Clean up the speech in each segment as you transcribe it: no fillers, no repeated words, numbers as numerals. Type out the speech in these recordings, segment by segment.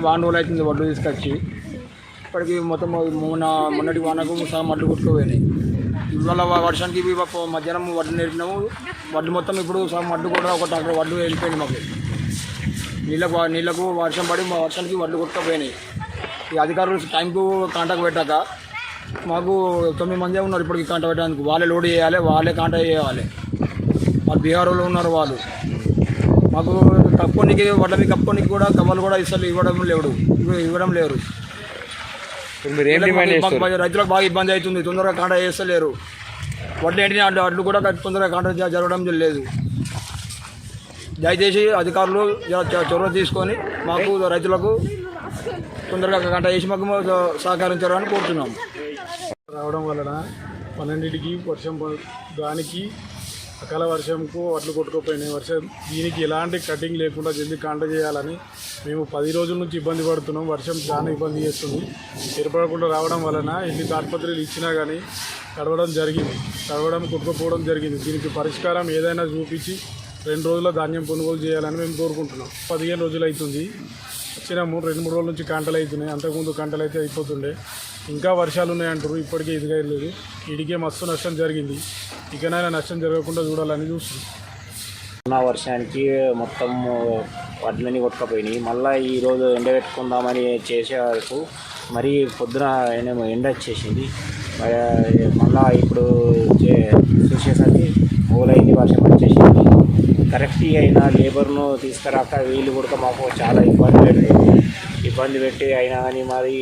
వారం రోజులు అవుతుంది వడ్లు తీసుకొచ్చి. ఇప్పటికి మొత్తం మొన్నటి వానకు సగం వడ్లు కొట్టుకుపోయినాయి. ఇవాళ వర్షానికి మధ్యాహ్నం వడ్లు నేర్పినాము. వడ్లు మొత్తం ఇప్పుడు సగం వడ్లు కూడా ఒక ట్రాక్టర్ వడ్లు వెళ్ళిపోయింది. మాకు నీళ్ళకు వర్షం పడి వర్షానికి వడ్లు కొట్టుకుపోయినాయి. ఈ అధికారులు టైంకు కాంటాక్ట్ పెట్టాక మాకు 9 మంది ఉన్నారు ఇప్పటికి కాంటాక్ట్ పెట్టడానికి. వాళ్ళే లోడ్ చేయాలి, వాళ్ళే కాంటాక్ట్ చేయాలి. వాళ్ళు బీహార్లో ఉన్నారు. వాళ్ళు మాకు కప్పుకోనికి వడ్లని కప్పుకోనికి కూడా కమ్మలు కూడా ఇవ్వడం లేరు. రైతులకు బాగా ఇబ్బంది అవుతుంది. తొందరగా కాంటాక్ట్ చేస్తలేరు. వడ్లు ఏంటి అడ్లు కూడా తొందరగా కాంటాక్ట్ జరగడం లేదు. దయచేసి అధికారులు చొరవ తీసుకొని మాకు రైతులకు తొందరగా కాంటాక్ట్ చేసి మాకు సహకరించాలని కోరుతున్నాము. రావడం వలన 12కి వర్షం దానికి అకాల వర్షంకు వడ్లు కొట్టుకుపోయినాయి. దీనికి ఎలాంటి కటింగ్ లేకుండా జల్దీ కాంటాక్ట్ చేయాలని మేము 10 రోజుల నుంచి ఇబ్బంది పడుతున్నాం. వర్షం చాలా ఇబ్బంది చేస్తుంది. ఏర్పడకుండా రావడం వలన ఎన్ని తాడిపత్రులు ఇచ్చినా కానీ తడవడం కొట్టుకుపోవడం జరిగింది. దీనికి పరిష్కారం ఏదైనా చూపించి 2 రోజుల ధాన్యం కొనుగోలు చేయాలని మేము కోరుకుంటున్నాం. 15 రోజులు అవుతుంది వచ్చినాము. 2-3 రోజుల నుంచి కాంటలు అవుతున్నాయి. అంతకుముందు కాంటలు అయితే అయిపోతుండే. ఇంకా వర్షాలు ఉన్నాయంటారు. ఇప్పటికే ఇదిగా లేదు. ఇడికే మస్తు నష్టం జరిగింది. ఇకనైనా నష్టం జరగకుండా చూడాలని చూస్తున్నాం. వర్షానికి మొత్తం వడ్లని కొట్టుకుపోయినాయి. మళ్ళీ ఈరోజు ఎండబెట్టుకుందామని చేసే వరకు మరి పొద్దున ఎండ వచ్చేసింది. మళ్ళీ ఇప్పుడు చూసేసరికి మూలైంది, వర్షం వచ్చేసింది. కరెక్ట్ అయినా లేబర్ను తీసుకురాక వీళ్ళు కూడా మాకు చాలా ఇబ్బంది పెట్టి అయినా కానీ మాది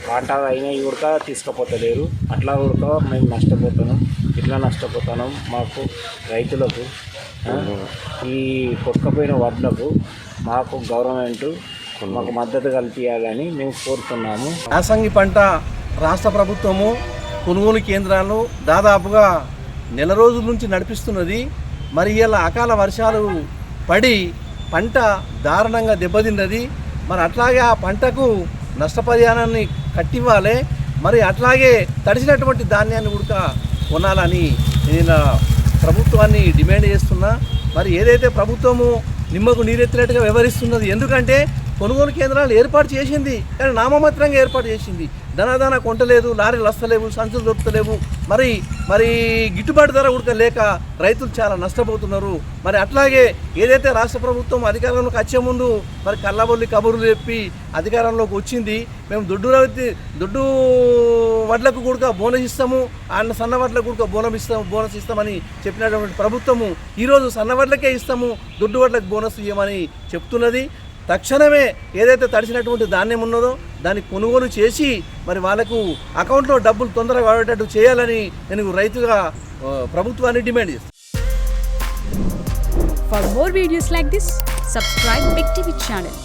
పంట అయినా కూడా తీసుకుపోతలేరు. అట్లా కూడా మేము నష్టపోతున్నాం. ఇట్లా నష్టపోతున్నాం. మాకు రైతులకు ఈ కొట్టుకుపోయిన వడ్లకు మాకు గవర్నమెంట్ మాకు మద్దతు కల్పించాలని మేము కోరుతున్నాము. యాసంగి పంట రాష్ట్ర ప్రభుత్వము కొనుగోలు కేంద్రాలు దాదాపుగా నెల రోజుల నుంచి నడిపిస్తున్నది. మరి ఇలా అకాల వర్షాలు పడి పంట దారుణంగా దెబ్బతిన్నది. మరి అట్లాగే ఆ పంటకు నష్టపరిహారాన్ని కట్టివ్వాలి. మరి అట్లాగే తడిసినటువంటి ధాన్యాన్ని కూడా కొనాలని నేను ప్రభుత్వాన్ని డిమాండ్ చేస్తున్నా. మరి ఏదైతే ప్రభుత్వము నిమ్మకు నీరెత్తినట్టుగా వ్యవహరిస్తున్నది. ఎందుకంటే కొనుగోలు కేంద్రాలు ఏర్పాటు చేసింది, కానీ నామమాత్రంగా ఏర్పాటు చేసింది. ధనాదాన కొంటలేదు, లారీలు వస్తలేవు, సంచులు దొరుకుతలేవు. మరి గిట్టుబాటు ధర కూడా లేక రైతులు చాలా నష్టపోతున్నారు. మరి అట్లాగే ఏదైతే రాష్ట్ర ప్రభుత్వం అధికారంలోకి వచ్చే ముందు మరి కళ్ళబొల్లి కబుర్లు చెప్పి అధికారంలోకి వచ్చింది. మేము దొడ్డు వడ్లకు కూడా బోనస్ ఇస్తాము, సన్న వడ్లకు కూడా బోనస్ ఇస్తామని చెప్పినటువంటి ప్రభుత్వము ఈరోజు సన్న వడ్లకే ఇస్తాము, దొడ్డు వడ్లకు బోనస్ ఇవ్వమని చెప్తున్నది. తక్షణమే ఏదైతే తడిసినటువంటి ధాన్యం ఉన్నదో దాన్ని కొనుగోలు చేసి మరి వాళ్ళకు అకౌంట్లో డబ్బులు తొందరగా పడేటట్టు చేయాలని నేను రైతుగా ప్రభుత్వాన్ని డిమాండ్ చేస్తాను. For more videos like this, subscribe Big TV channel.